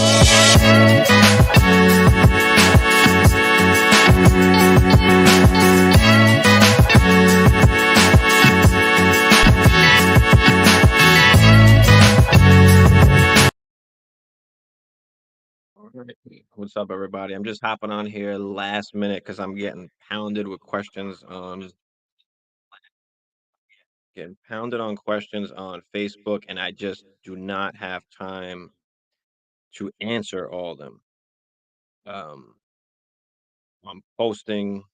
Alright. What's up, everybody? I'm just hopping on here last minute because I'm getting pounded on questions on Facebook, and I just do not have time to answer all of them. Um, I'm posting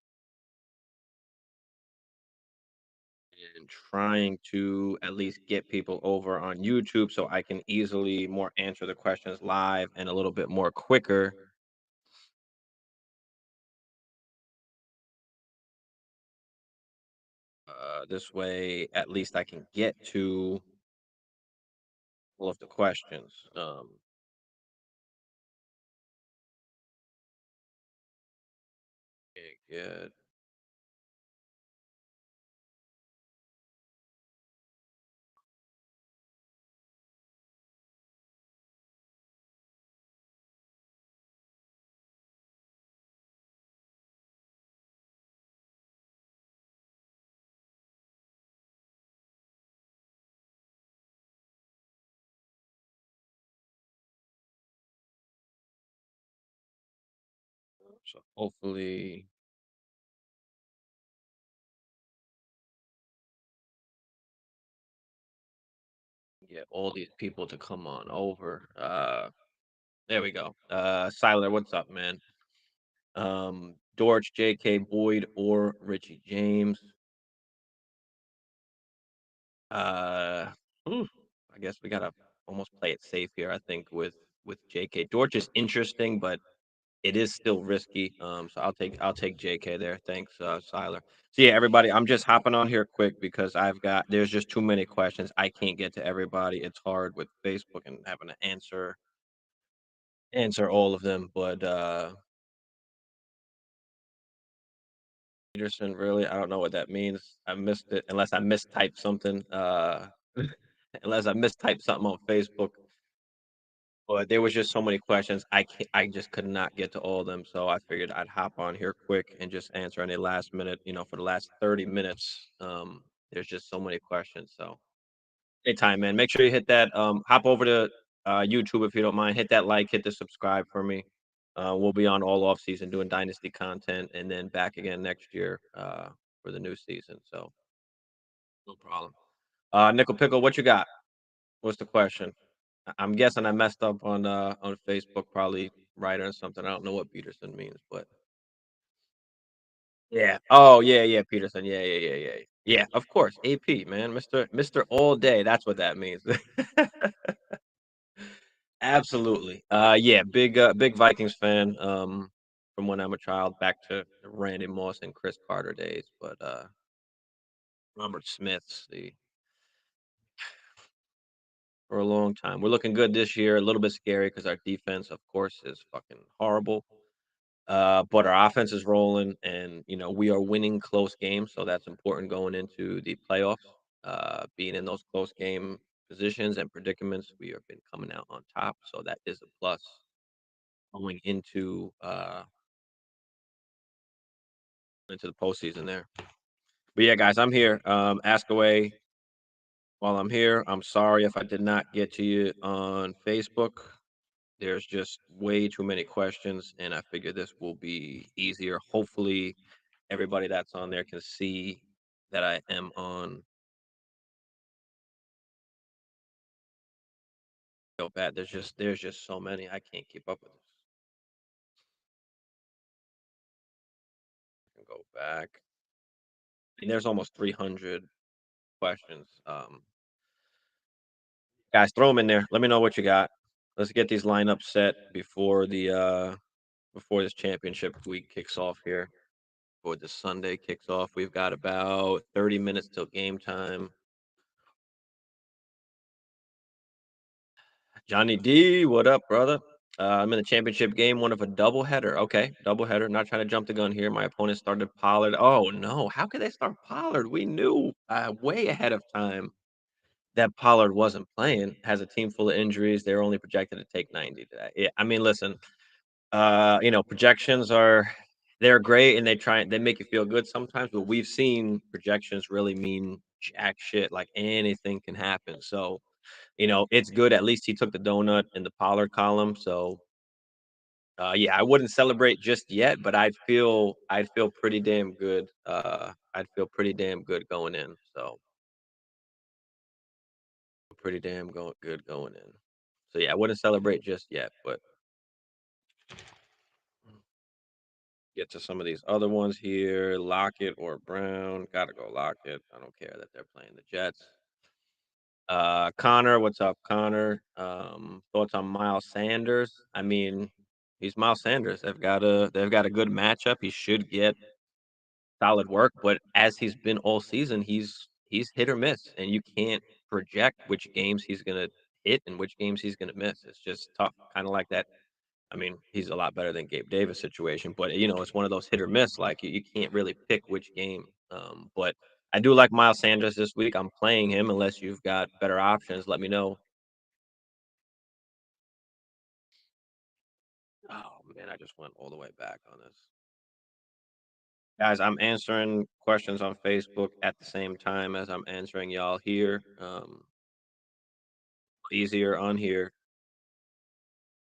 and trying to at least get people over on YouTube so I can easily more answer the questions live and a little bit more quicker. This way, at least I can get to all of the questions. Yeah, so hopefully get all these people to come on over. There we go. Siler, what's up, man? Dorch, J.K. Boyd, or Richie James. Uh, ooh, I guess we gotta almost play it safe here. I think with J.K. Dorch is interesting, but it is still risky. So I'll take J.K. there. Thanks, Siler. So yeah, everybody, I'm just hopping on here quick because there's just too many questions. I can't get to everybody. It's hard with Facebook and having to answer all of them. But Peterson, really, I don't know what that means. I missed it unless I mistyped something. Unless I mistyped something on Facebook. But there was just so many questions. I just could not get to all of them. So I figured I'd hop on here quick and just answer any last minute, for the last 30 minutes. There's just so many questions. So anytime, man. Make sure you hit that. Hop over to YouTube if you don't mind. Hit that like, hit the subscribe for me. We'll be on all off season doing dynasty content, and then back again next year for the new season. So no problem. Nickel Pickle, what you got? What's the question? I'm guessing I messed up on Facebook, probably right or something. I don't know what Peterson means, but yeah. Oh yeah, yeah, Peterson. Yeah, yeah, yeah, yeah. Yeah, of course. AP, man. Mr. All Day. That's what that means. Absolutely. Yeah, big Vikings fan. From when I'm a child back to Randy Moss and Chris Carter days. But Robert Smith's the for a long time. We're looking good this year. A little bit scary because our defense, of course, is fucking horrible. But our offense is rolling, and we are winning close games, so that's important going into the playoffs. Being in those close game positions and predicaments, we have been coming out on top, so that is a plus going into the postseason there. But yeah, guys, I'm here. Ask away while I'm here. I'm sorry if I did not get to you on Facebook. There's just way too many questions, and I figure this will be easier. Hopefully, everybody that's on there can see that I am on. So bad. There's just so many. I can't keep up with this. I can go back. And there's almost 300 questions. Guys, throw them in there. Let me know what you got. Let's get these lineups set before this championship week kicks off here. Before this Sunday kicks off, we've got about 30 minutes till game time. Johnny D, what up, brother? I'm in the championship game, one of a doubleheader. Okay, doubleheader. Not trying to jump the gun here. My opponent started Pollard. Oh no, how could they start Pollard? We knew way ahead of time that Pollard wasn't playing, has a team full of injuries. They're only projected to take 90 today. Yeah, I mean, listen, projections are they're great and they make you feel good sometimes, but we've seen projections really mean jack shit. Like anything can happen. So, it's good. At least he took the donut in the Pollard column. So yeah, I wouldn't celebrate just yet, but I'd feel pretty damn good. I'd feel pretty damn good going in. So pretty damn good going in. So yeah, I wouldn't celebrate just yet, but get to some of these other ones here. Lockett or Brown. Gotta go Lockett. I don't care that they're playing the Jets. Connor, what's up, Connor? Thoughts on Miles Sanders? I mean, he's Miles Sanders. They've got a good matchup. He should get solid work, but as he's been all season, he's hit or miss, and you can't project which games he's gonna hit and which games he's gonna miss. It's just tough, kind of like that. I mean, he's a lot better than Gabe Davis situation, but it's one of those hit or miss. Like you can't really pick which game. But I do like Miles Sanders this week. I'm playing him unless you've got better options. Let me know. Oh man, I just went all the way back on this. Guys, I'm answering questions on Facebook at the same time as I'm answering y'all here. Easier on here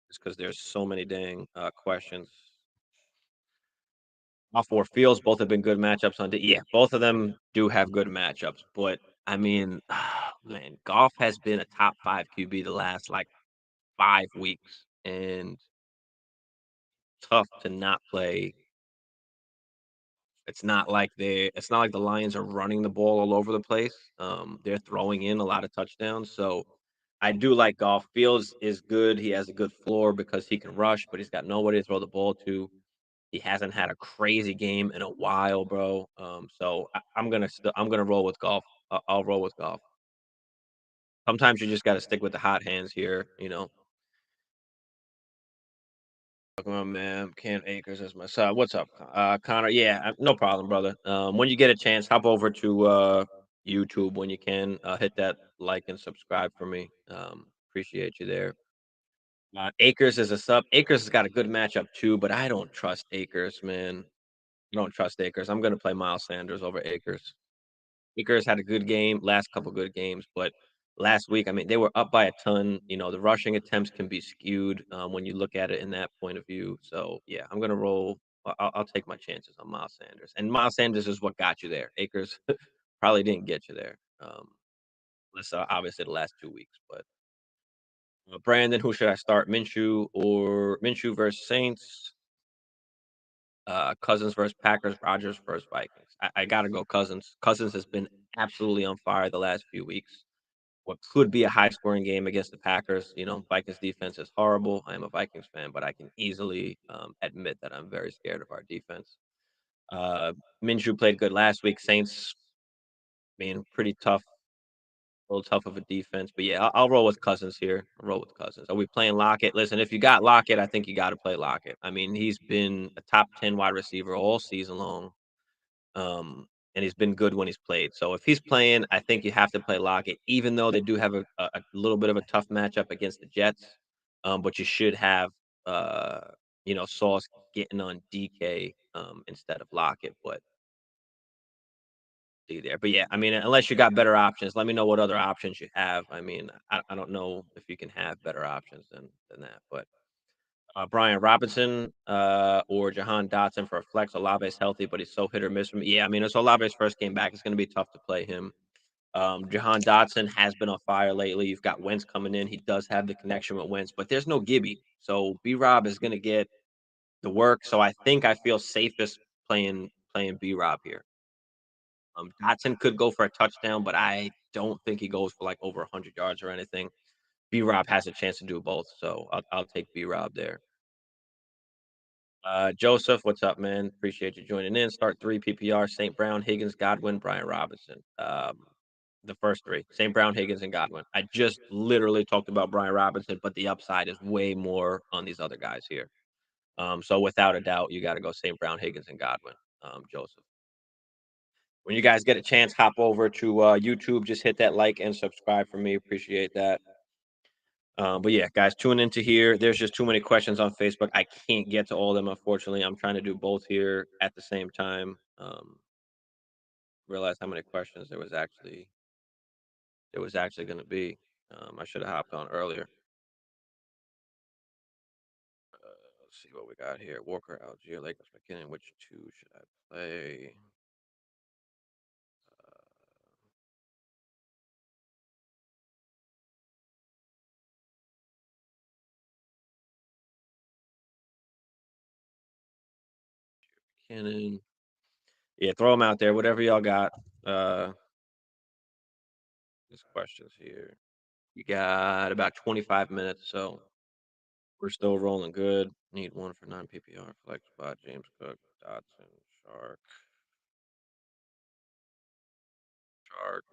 just because there's so many dang questions. All four fields both have been good matchups on. Yeah, both of them do have good matchups, but I mean, man, Golf has been a top five QB the last like 5 weeks, and tough to not play. It's not like the Lions are running the ball all over the place. They're throwing in a lot of touchdowns. So I do like Golf. Fields is good. He has a good floor because he can rush, but he's got nobody to throw the ball to. He hasn't had a crazy game in a while, bro. So I'm gonna roll with Golf. I'll roll with Golf. Sometimes you just got to stick with the hot hands here. Come on, man. Cam Akers is my son. What's up, Connor? Yeah, no problem, brother. When you get a chance, hop over to YouTube when you can. Hit that like and subscribe for me. Appreciate you there. Akers is a sub. Akers has got a good matchup too, but I don't trust Akers, man. I don't trust Akers. I'm gonna play Miles Sanders over Akers. Akers had a good game, last couple good games, but last week, I mean, they were up by a ton. The rushing attempts can be skewed when you look at it in that point of view. So yeah, I'm gonna roll. I'll take my chances on Miles Sanders, and Miles Sanders is what got you there. Akers probably didn't get you there, unless obviously the last 2 weeks. But Brandon, who should I start? Minshew versus Saints? Cousins versus Packers, Rodgers versus Vikings. I gotta go Cousins. Cousins has been absolutely on fire the last few weeks. What could be a high scoring game against the Packers. Vikings defense is horrible. I am a Vikings fan, but I can easily admit that I'm very scared of our defense. Uh, Minshew played good last week. Saints being pretty tough, a little tough of a defense. But yeah, I'll roll with Cousins here. I'll roll with Cousins. Are we playing Lockett? Listen, if you got Lockett, I think you got to play Lockett. I mean, he's been a top 10 wide receiver all season long. And he's been good when he's played. So if he's playing, I think you have to play Lockett, even though they do have a little bit of a tough matchup against the Jets. But you should have, uh, Sauce getting on DK instead of Lockett. But see there. But yeah, I mean, unless you got better options, let me know what other options you have. I mean, I don't know if you can have better options than that. But Brian Robinson or Jahan Dotson for a flex. Olave's healthy, but he's so hit or miss from. Yeah, I mean, it's Olave's first game back. It's going to be tough to play him. Jahan Dotson has been on fire lately. You've got Wentz coming in. He does have the connection with Wentz, but there's no Gibby. So B Rob is going to get the work. So I feel safest playing B Rob here. Dotson could go for a touchdown, but I don't think he goes for like over 100 yards or anything. B Rob has a chance to do both, so I'll take B Rob there. Joseph, what's up, man? Appreciate you joining in. Start three PPR: St. Brown, Higgins, Godwin, Brian Robinson. The first three: St. Brown, Higgins, and Godwin. I just literally talked about Brian Robinson, but the upside is way more on these other guys here. So without a doubt, you got to go St. Brown, Higgins, and Godwin. Joseph. When you guys get a chance, hop over to YouTube. Just hit that like and subscribe for me. Appreciate that. But yeah, guys, tune into here. There's just too many questions on Facebook. I can't get to all of them, unfortunately. I'm trying to do both here at the same time. Realize how many questions there was actually going to be. I should have hopped on earlier. Let's see what we got here. Walker, Algier, Lakers, McKinnon. Which two should I play? McKinnon. Yeah, throw them out there. Whatever y'all got. Uh, there's questions here. You got about 25 minutes, so we're still rolling good. Need one for non PPR flex spot. James Cook, Dotson, Shark,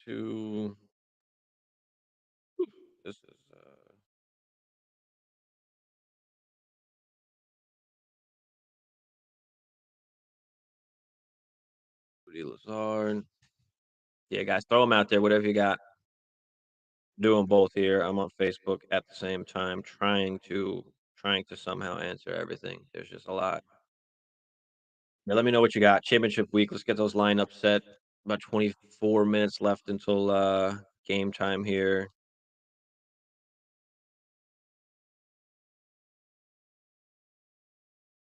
two. This is Rudy Lazard. Yeah, guys, throw them out there. Whatever you got. Doing both here. I'm on Facebook at the same time, trying to somehow answer everything. There's just a lot. Now, let me know what you got. Championship week. Let's get those lineups set. About 24 minutes left until game time here.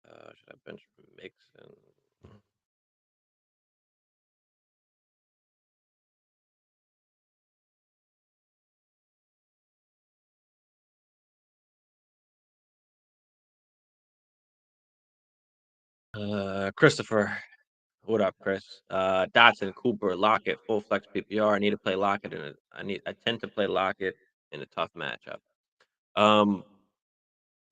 Should I bench Mixon? Christopher. What up, Chris? Dotson, Cooper, Lockett, full flex PPR. I need to play Lockett in it. I tend to play Lockett in a tough matchup. Um,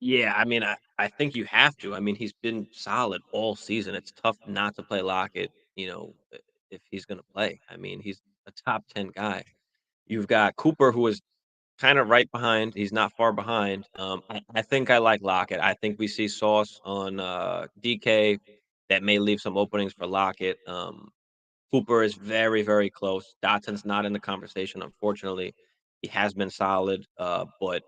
yeah, I mean, I think you have to. I mean, he's been solid all season. It's tough not to play Lockett, if he's gonna play. I mean, he's a top 10 guy. You've got Cooper, who is kind of right behind. He's not far behind. I think I like Lockett. I think we see Sauce on DK that may leave some openings for Lockett. Cooper is very, very close. Dotson's not in the conversation, unfortunately. He has been solid, but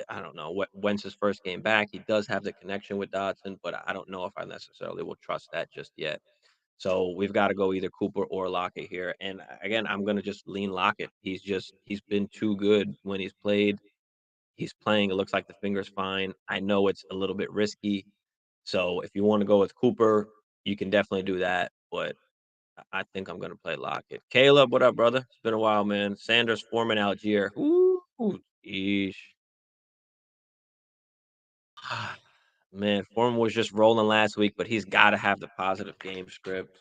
I don't know. When's his first game back? He does have the connection with Dotson, but I don't know if I necessarily will trust that just yet. So we've got to go either Cooper or Lockett here. And again, I'm going to just lean Lockett. He's been too good when he's played. He's playing. It looks like the finger's fine. I know it's a little bit risky. So if you want to go with Cooper, you can definitely do that. But I think I'm gonna play Lockett. Caleb, what up, brother? It's been a while, man. Sanders, Foreman, Algier. Ooh, yeesh. Man, Foreman was just rolling last week, but he's got to have the positive game script.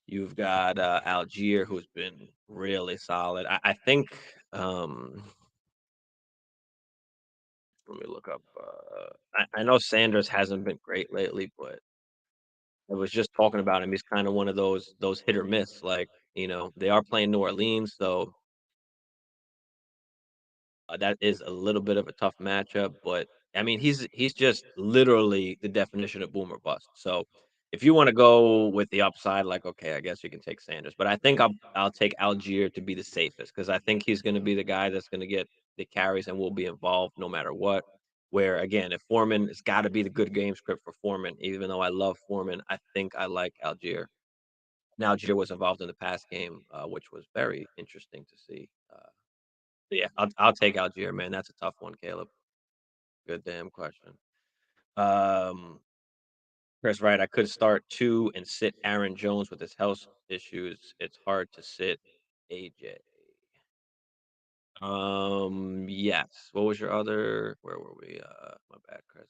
You've got Algier, who's been really solid. I think. Let me look up. I know Sanders hasn't been great lately, but I was just talking about him. He's kind of one of those hit or miss. Like they are playing New Orleans, so that is a little bit of a tough matchup, but I mean, he's just literally the definition of boomer bust. So if you want to go with the upside, like okay, I guess you can take Sanders, but I think I'll take Algier to be the safest because I think he's going to be the guy that's going to get the carries and will be involved no matter what. Where again, if Foreman, it's got to be the good game script for Foreman. Even though I love Foreman, I think I like Algier. Now Algier was involved in the past game, which was very interesting to see. Yeah, I'll take Algier, man. That's a tough one, Caleb. Good damn question. Um, Chris, right? I could start two and sit Aaron Jones with his health issues. It's hard to sit AJ. Yes. What was your other? Where were we? My bad, Chris.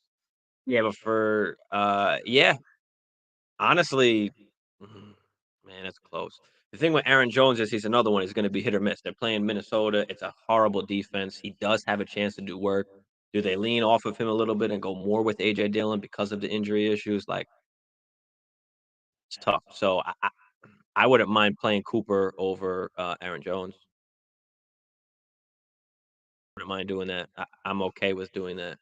Yeah, but yeah, honestly, mm, man, it's close. The thing with Aaron Jones is he's another one. He's going to be hit or miss. They're playing Minnesota. It's a horrible defense. He does have a chance to do work. Do they lean off of him a little bit and go more with AJ Dillon because of the injury issues? Like it's tough. So I wouldn't mind playing Cooper over Aaron Jones. Wouldn't mind doing that. I'm okay with doing that.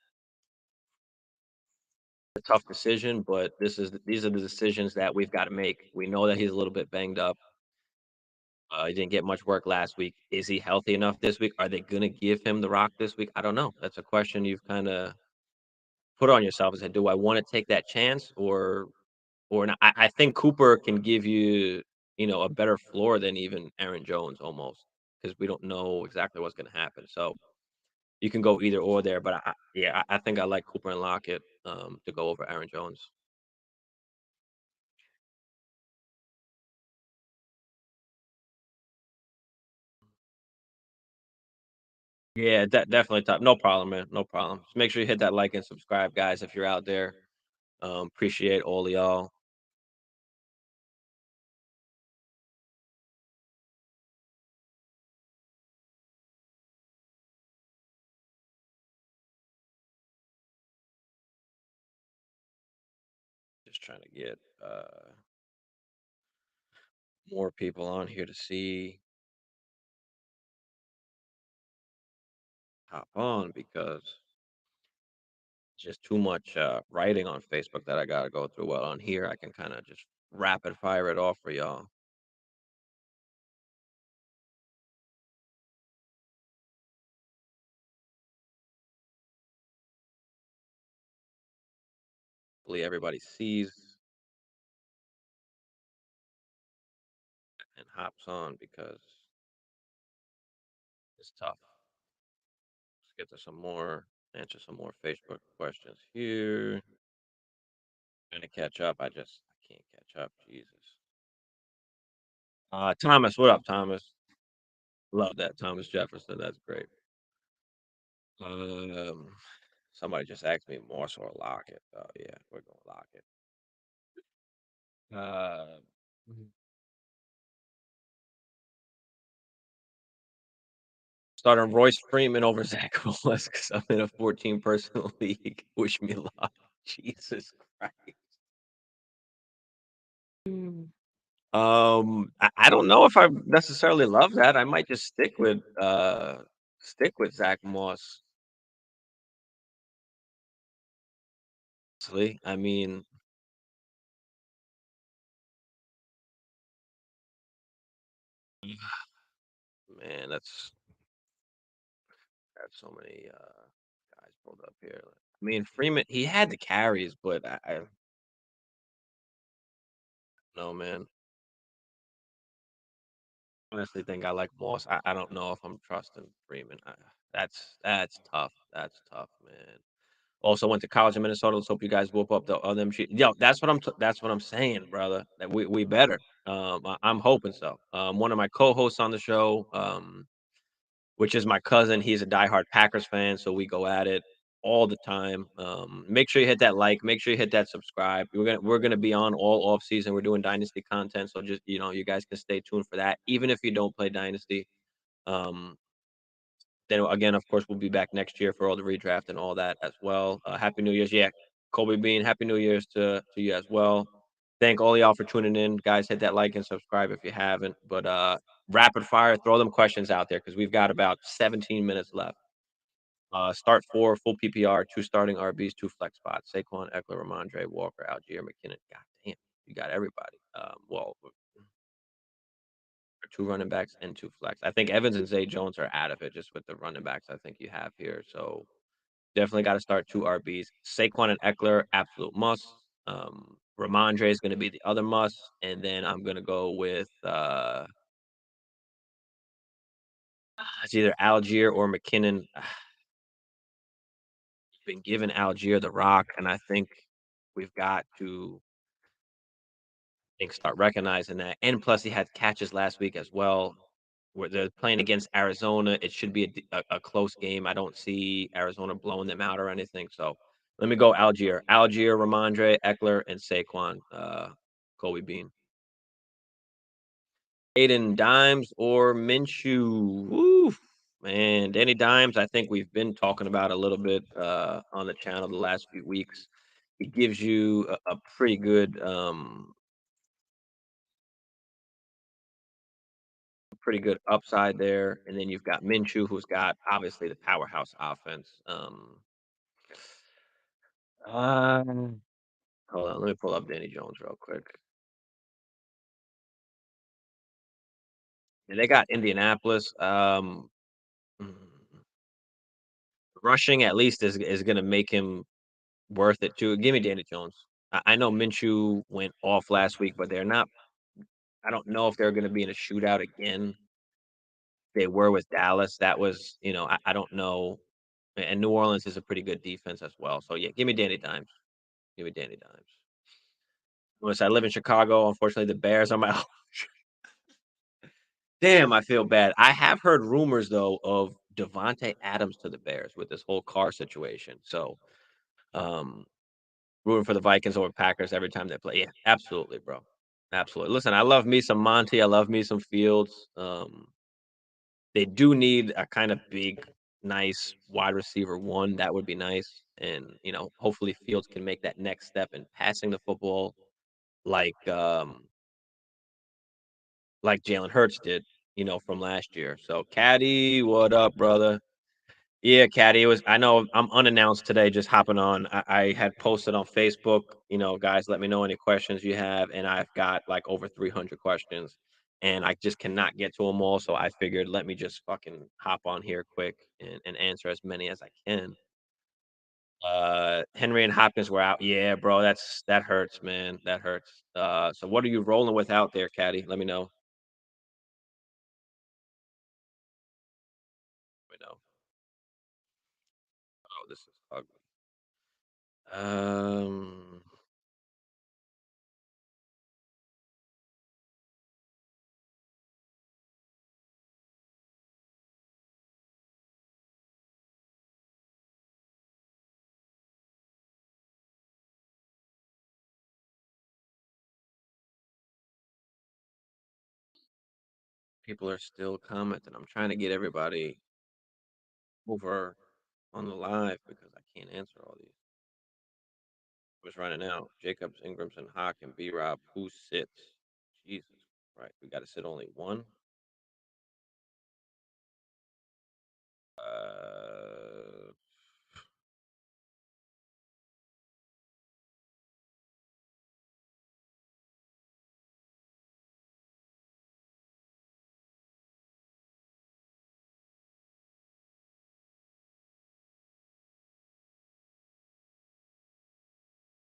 a tough decision, but these are the decisions that we've gotta make. We know that he's a little bit banged up. He didn't get much work last week. Is he healthy enough this week? Are they gonna give him the rock this week? I don't know. That's a question you've kinda put on yourself and said, "Do I wanna take that chance or not?" I think Cooper can give you, a better floor than even Aaron Jones almost, because we don't know exactly what's gonna happen. So, you can go either or there, but yeah, I think I like Cooper and Lockett, to go over Aaron Jones. Yeah, definitely top. No problem, man. No problem. Just make sure you hit that like and subscribe, guys, if you're out there. Appreciate all of y'all. Just trying to get more people on here to see hop on because it's just too much writing on Facebook that I gotta go through. Well, on here I can kind of just rapid fire it off for y'all. Hopefully everybody sees and hops on because it's tough. Let's get to some more, answer some more Facebook questions here. Gonna catch up. I can't catch up. Jesus. Thomas, what up, Thomas? Love that Thomas Jefferson. That's great. Um, somebody just asked me Morse or Lockett. Oh yeah, we're gonna Lockett. Mhm. Starting Royce Freeman over Zach Moss because I'm in a 14 personal league. Wish me luck. Jesus Christ. Mm. I don't know if I necessarily love that. I might just stick with Zach Moss. Honestly. I mean, man, that's so many guys pulled up here. I mean, Freeman, he had the carries, but I don't know, man. Honestly think I like Moss. I don't know if I'm trusting Freeman. That's tough. That's tough, man. Also went to college in Minnesota. Let's hope you guys whoop up the them. Yo, that's what I'm saying, brother. That we better. I'm hoping so. One of my co-hosts on the show, which is my cousin. He's a diehard Packers fan, so we go at it all the time. Make sure you hit that like. Make sure you hit that subscribe. We're gonna be on all off season. We're doing Dynasty content, so just you guys can stay tuned for that. Even if you don't play Dynasty, um, then again, of course, we'll be back next year for all the redraft and all that as well. Happy New Year's, yeah, Kobe Bean. Happy New Year's to you as well. Thank all y'all for tuning in, guys. Hit that like and subscribe if you haven't. But rapid fire, throw them questions out there because we've got about 17 minutes left. Start four, full PPR, two starting RBs, two flex spots. Saquon, Eckler, Ramondre, Walker, Algier, McKinnon. God damn, you got everybody. Well, two running backs and two flex. I think Evans and Zay Jones are out of it just with the running backs I think you have here. So definitely got to start two RBs. Saquon and Eckler, absolute must. Ramondre is going to be the other must, and then I'm going to go with it's either Algier or McKinnon. Been given Algier the rock, and I think we've got to start recognizing that. And plus, he had catches last week as well. Where they're playing against Arizona, it should be a close game. I don't see Arizona blowing them out or anything. So let me go Algier, Ramondre, Eckler, and Saquon. Kobe Bean, Aiden Dimes or Minshew. Woo, man, Danny Dimes. I think we've been talking about a little bit on the channel the last few weeks. He gives you a pretty good upside there. And then you've got Minshew, who's got obviously the powerhouse offense. Um, Hold on, let me pull up Danny Jones real quick. Yeah, they got Indianapolis. Mm, Rushing at least is gonna make him worth it too. Give me Danny Jones. I know Minshew went off last week, but they're not. I don't know if they're gonna be in a shootout again. They were with Dallas. That was, I don't know. And New Orleans is a pretty good defense as well. So yeah, give me Danny Dimes. Give me Danny Dimes. Listen, I live in Chicago. Unfortunately, the Bears are my damn, I feel bad. I have heard rumors though of Devontae Adams to the Bears with this whole car situation. So, um, rooting for the Vikings over Packers every time they play. Yeah, absolutely, bro. Absolutely. Listen, I love me some Monty. I love me some Fields. They do need a kind of big, nice wide receiver one. That would be nice. And, hopefully Fields can make that next step in passing the football like like Jalen Hurts did, from last year. So Caddy, what up, brother? Yeah, Caddy. It was. I know I'm unannounced today, just hopping on. I had posted on Facebook, guys, let me know any questions you have, and I've got like over 300 questions, and I just cannot get to them all. So I figured, let me just fucking hop on here quick and answer as many as I can. Henry and Hopkins were out. Yeah, bro, that hurts, man. That hurts. So what are you rolling with out there, Caddy? Let me know. Let me know. Oh, this is ugly. Um, People are still commenting. I'm trying to get everybody over on the live because I can't answer all these. I was running out. Jacobs, Ingramson, Hawk, and B Rob. Who sits? Jesus. Right. We got to sit only one. Uh,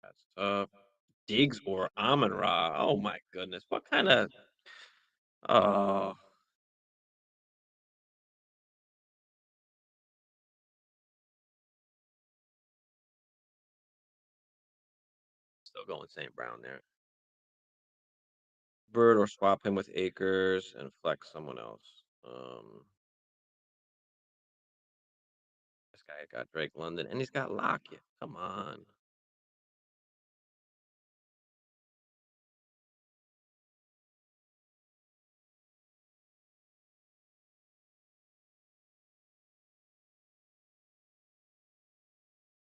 that's tough. Diggs or Amon Ra. Oh my goodness. What kind of. Oh, still going St. Brown there. Bird or swap him with Akers and flex someone else. This guy got Drake London and he's got Lockett. Come on.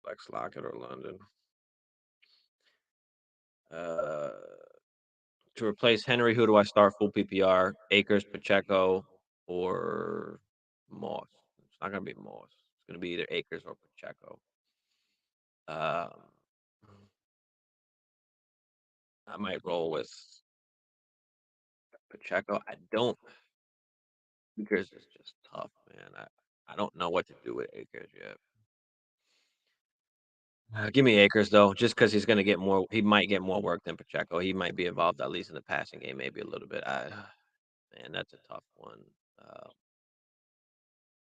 Flex Lockett or London. Uh, to replace Henry, who do I start full PPR? Akers, Pacheco, or Moss? It's not gonna be Moss. It's gonna be either Akers or Pacheco. Um, I might roll with Pacheco. I don't. Akers is just tough, man. I don't know what to do with Akers yet. Give me Akers though, just because he's gonna get more. He might get more work than Pacheco. He might be involved at least in the passing game, maybe a little bit. Man, that's a tough one.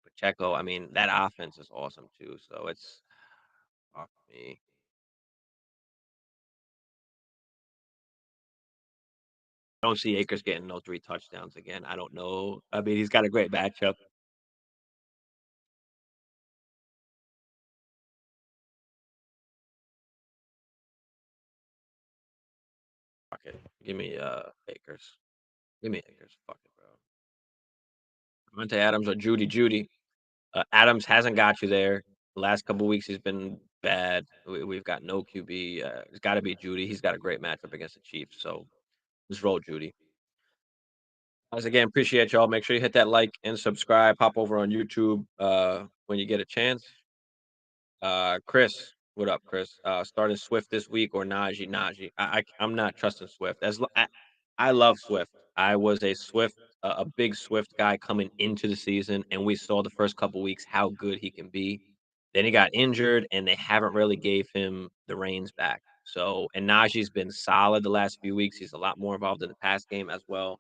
Pacheco, I mean, that offense is awesome too. So it's fuck me. I don't see Akers getting no 3 touchdowns again. I don't know. I mean, he's got a great matchup. Fuck it. Give me Akers. Give me Akers. Fuck it, bro. Devontae Adams or Judy. Judy. Adams hasn't got you there. The last couple weeks he's been bad. We've got no QB. It's got to be Judy. He's got a great matchup against the Chiefs. So just roll Judy. Guys, again, appreciate y'all. Make sure you hit that like and subscribe. Hop over on YouTube when you get a chance. Chris, What up, Chris? Starting Swift this week or Najee? Najee. I'm not trusting Swift. I love Swift. I was a big Swift guy coming into the season, and we saw the first couple weeks how good he can be. Then he got injured, and they haven't really gave him the reins back. So, and Najee's been solid the last few weeks. He's a lot more involved in the pass game as well.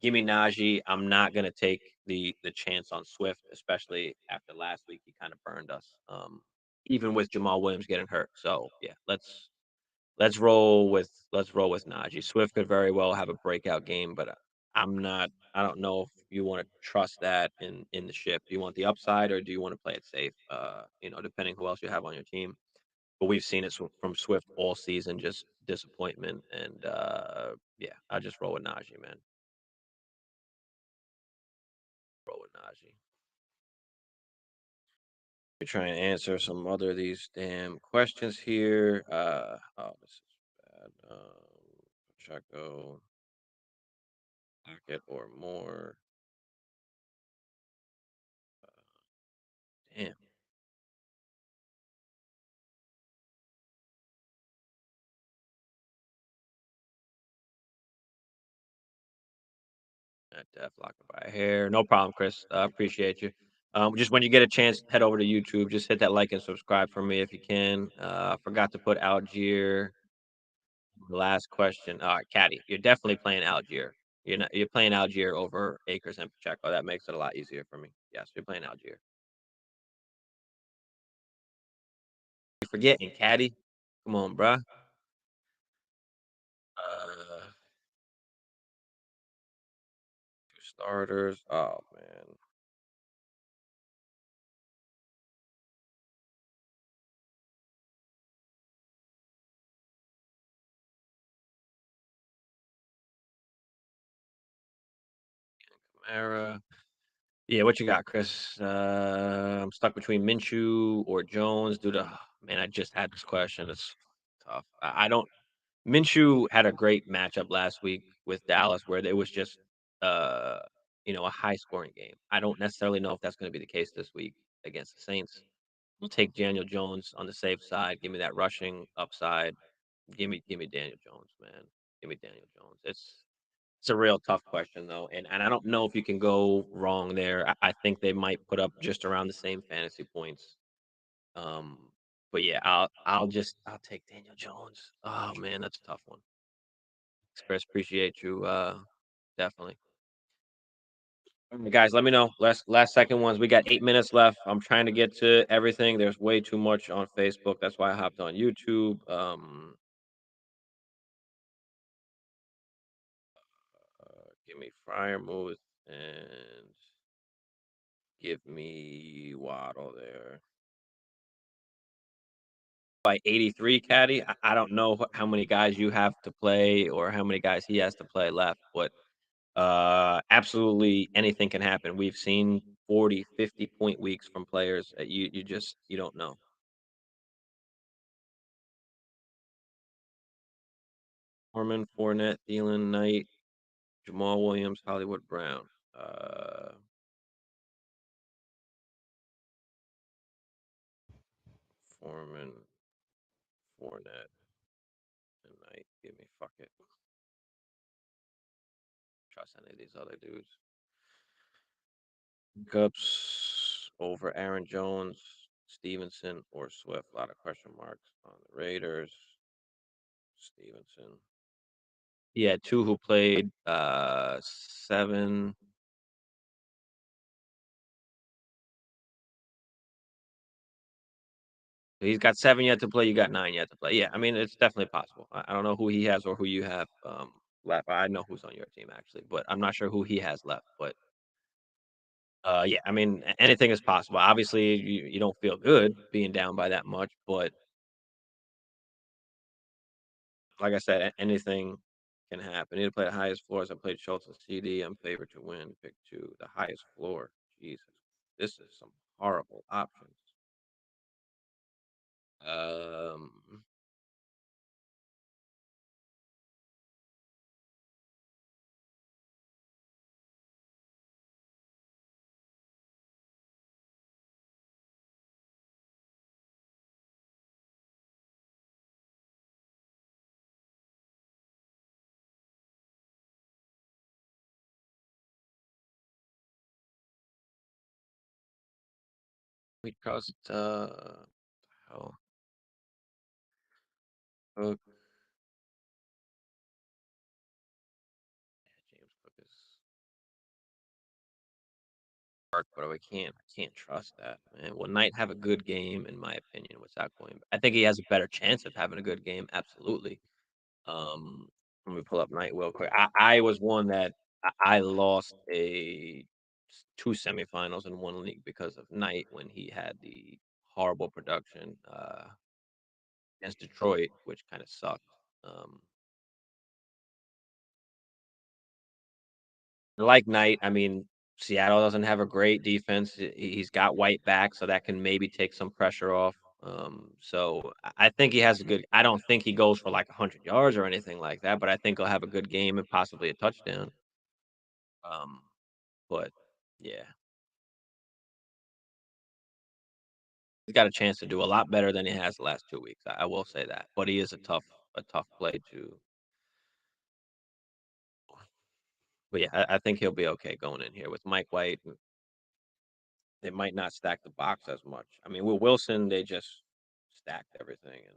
Give me Najee. I'm not gonna take the chance on Swift, especially after last week. He kind of burned us, even with Jamal Williams getting hurt. So yeah, let's roll with Najee. Swift could very well have a breakout game, but I'm not. I don't know if you want to trust that in the ship. Do you want the upside or do you want to play it safe? Depending who else you have on your team. But we've seen it from Swift all season, just disappointment. And yeah, I just roll with Najee, man. Roll with Najee. We try and answer some other of these damn questions here. Oh, this is bad. Pacheco, pocket or more. Damn, that def locker by a hair. No problem, Chris. Appreciate you. Just when you get a chance, head over to YouTube. Just hit that like and subscribe for me if you can. Forgot to put Algier. Last question. All right, Caddy, you're definitely playing Algier. You're playing Algier over Akers and Pacheco. That makes it a lot easier for me. Yes, you're playing Algier. You forgetting, Caddy. Come on, bruh. Uh, Two starters. Oh man. Kamara. Yeah, what you got, Chris? I'm stuck between Minshew or Jones due to man, I just had this question. It's tough. I don't Minshew had a great matchup last week with Dallas where it was just uh a high scoring game. I don't necessarily know if that's going to be the case this week against the Saints. We'll take Daniel Jones on the safe side. Give me that rushing upside. Give me Daniel Jones, man. Give me Daniel Jones. It's a real tough question though, and I don't know if you can go wrong there. I think they might put up just around the same fantasy points. Um, but yeah, I'll take Daniel Jones. Oh man, that's a tough one. Thanks, Chris. Appreciate you. Definitely. All right, guys, let me know. Last second ones. We got 8 minutes left. I'm trying to get to everything. There's way too much on Facebook. That's why I hopped on YouTube. Give me Fryermuth and give me Waddle there. By 83, Caddy. I don't know how many guys you have to play or how many guys he has to play left, but absolutely anything can happen. We've seen 40, 50 point weeks from players. You don't know. Foreman, Fournette, Thielen, Knight, Jamal Williams, Hollywood Brown. Foreman, Fournette, and Knight. Give me fuck it. Trust any of these other dudes. Cups over Aaron Jones, Stevenson, or Swift. A lot of question marks on the Raiders. Stevenson. He had two who played 7. He's got 7 yet to play. You got 9 yet to play. Yeah, I mean it's definitely possible. I don't know who he has or who you have left. I know who's on your team actually, but I'm not sure who he has left. But yeah, I mean anything is possible. Obviously, you don't feel good being down by that much, but like I said, anything can happen. Need to play the highest floors. I played Schultz and CD. I'm favored to win. Pick two. The highest floor. Jesus, this is some horrible options. Um, We trust hell, Cook. Yeah, James Cook is dark, but I can't trust that, man. Will Knight have a good game, in my opinion, without going? I think he has a better chance of having a good game, absolutely. Um, Let me pull up Knight real quick. I was one that I lost two semifinals in one league because of Knight when he had the horrible production against Detroit, which kind of sucked. Um, like Knight, I mean, Seattle doesn't have a great defense. He's got White back, so that can maybe take some pressure off. So I think he has a good. I don't think he goes for like 100 yards or anything like that, but I think he'll have a good game and possibly a touchdown. Um, but yeah, he's got a chance to do a lot better than he has the last 2 weeks. I will say that. But he is a tough play to. But yeah, I think he'll be okay going in here with Mike White. They might not stack the box as much. I mean, with Wilson, they just stacked everything, and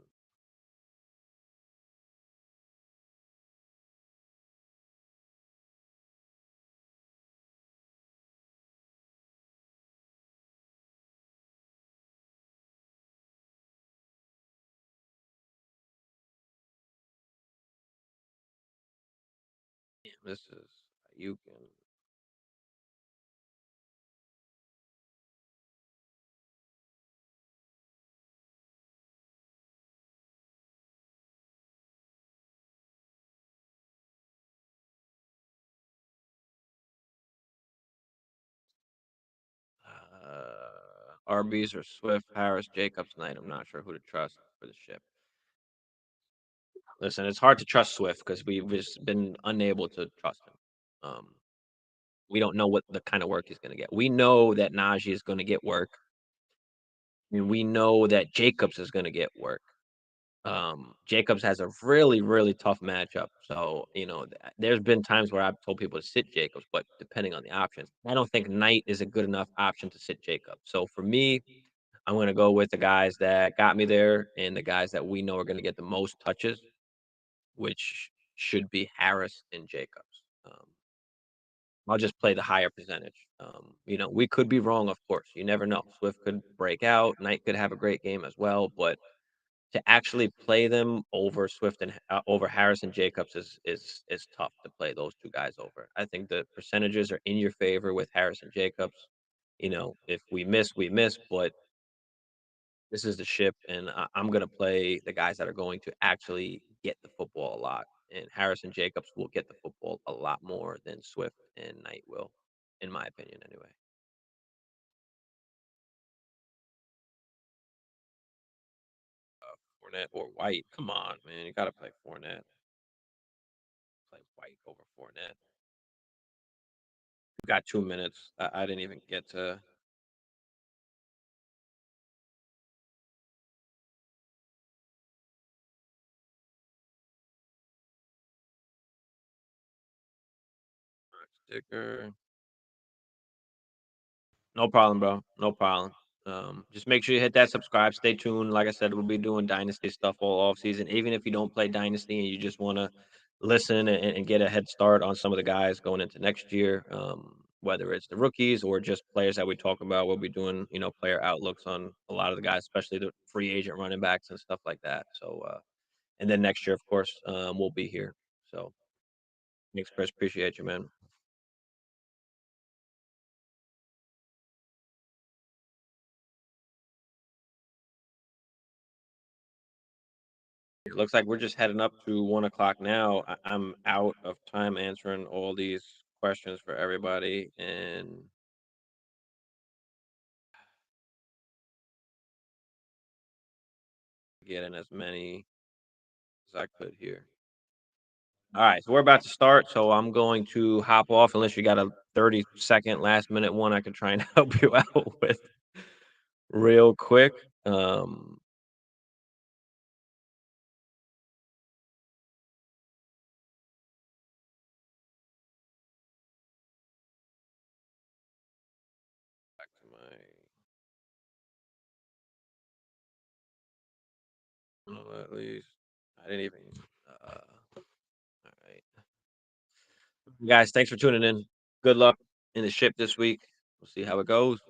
this is you can. RBs or Swift, Harris, Jacobs, Knight. I'm not sure who to trust for the ship. Listen, it's hard to trust Swift because we've just been unable to trust him. We don't know what the kind of work he's going to get. We know that Najee is going to get work, and we know that Jacobs is going to get work. Jacobs has a really, really tough matchup. So, there's been times where I've told people to sit Jacobs, but depending on the options, I don't think Knight is a good enough option to sit Jacobs. So for me, I'm going to go with the guys that got me there and the guys that we know are going to get the most touches, which should be Harris and Jacobs. I'll just play the higher percentage. We could be wrong, of course. You never know. Swift could break out. Knight could have a great game as well, but to actually play them over Swift and over Harris and Jacobs is tough to play those two guys over. I think the percentages are in your favor with Harris and Jacobs. If we miss, we miss, but this is the ship, and I'm going to play the guys that are going to actually get the football a lot. And Harris and Jacobs will get the football a lot more than Swift and Knight will, in my opinion, anyway. Fournette or White, come on, man, you got to play Fournette. Play White over Fournette. You got 2 minutes. I didn't even get to sticker. No problem, bro. No problem. Just make sure you hit that subscribe. Stay tuned. Like I said, we'll be doing Dynasty stuff all off season. Even if you don't play Dynasty and you just want to listen and get a head start on some of the guys going into next year, whether it's the rookies or just players that we talk about, we'll be doing player outlooks on a lot of the guys, especially the free agent running backs and stuff like that. So, and then next year, of course, we'll be here. So, thanks, Chris. Appreciate you, man. It looks like we're just heading up to 1 o'clock now. I'm out of time answering all these questions for everybody and getting as many as I could here. All right, so we're about to start. So I'm going to hop off unless you got a 30-second last minute one I could try and help you out with real quick. Um, Back to my Well, at least I didn't even. All right, guys. Thanks for tuning in. Good luck in the ship this week. We'll see how it goes.